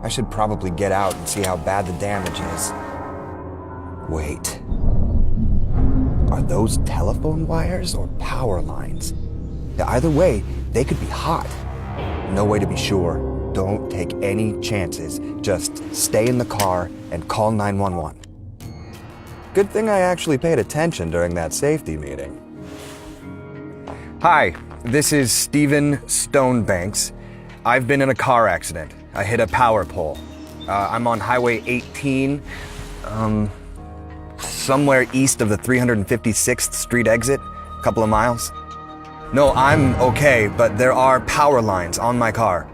I should probably get out and see how bad the damage is. Wait. Are those telephone wires or power lines? Yeah, either way, they could be hot. No way to be sure. Don't take any chances. Just stay in the car and call 911. Good thing I actually paid attention during that safety meeting. Hi, this is Steven Stonebanks. I've been in a car accident. I hit a power pole. I'm on Highway 18, somewhere east of the 356th Street exit, a couple of miles. No, I'm okay, but there are power lines on my car.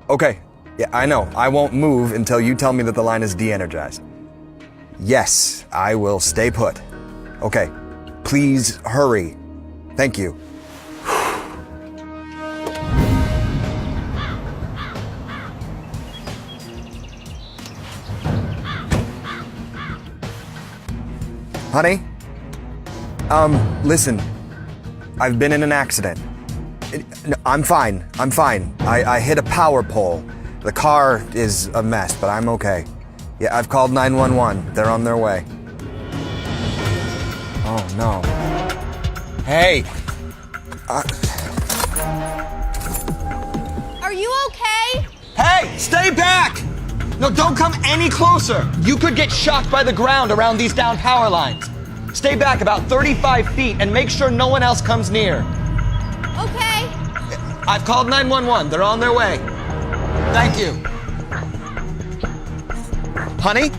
Okay, yeah, I know. I won't move until you tell me that the line is de-energized. Yes, I will stay put. Okay, please hurry. Thank you. Honey? Listen. I've been in an accident. No, I'm fine. I hit a power pole. The car is a mess, but I'm okay. Yeah, I've called 911. They're on their way. Oh, no. Hey! Are you okay? Hey, stay back! No, don't come any closer. You could get shocked by the ground around these down power lines. Stay back about 35 feet and make sure no one else comes near. Okay. I've called 911. They're on their way. Thank you. Honey?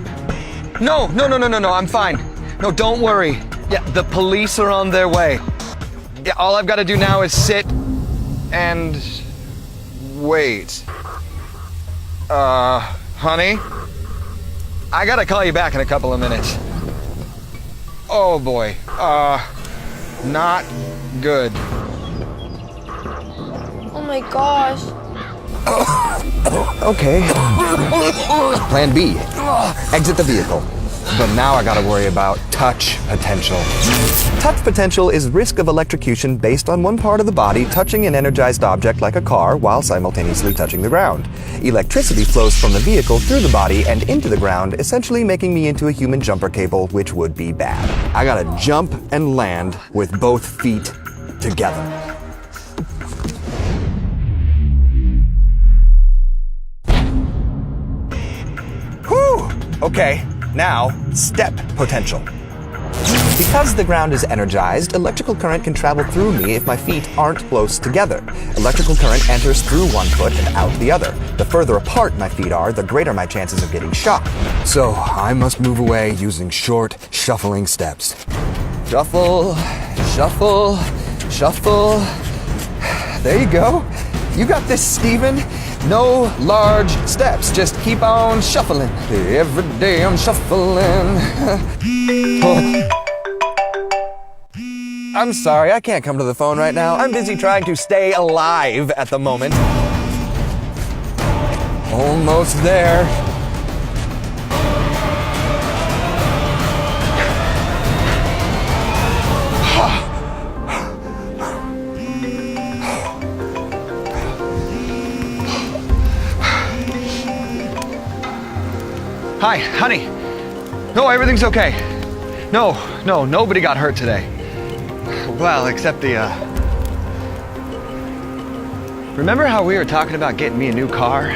No, I'm fine. No, don't worry. Yeah, the police are on their way. Yeah, all I've got to do now is sit and wait. Honey? I gotta call you back in a couple of minutes. Oh boy. Not good. Oh my gosh. Okay. Plan B. Exit the vehicle. But now I gotta worry about touch potential. Touch potential is risk of electrocution based on one part of the body touching an energized object like a car while simultaneously touching the ground. Electricity flows from the vehicle through the body and into the ground, essentially making me into a human jumper cable, which would be bad. I gotta jump and land with both feet together. Whew! Okay. Now, step potential. Because the ground is energized, electrical current can travel through me if my feet aren't close together. Electrical current enters through one foot and out the other. The further apart my feet are, the greater my chances of getting shocked. So, I must move away using short, shuffling steps. Shuffle, shuffle, shuffle. There you go. You got this, Steven. No large steps, just keep on shuffling. Every day I'm shuffling. I'm sorry, I can't come to the phone right now. I'm busy trying to stay alive at the moment. Almost there. Hi, honey. No, everything's okay. No, nobody got hurt today. Well, except the, Remember how we were talking about getting me a new car?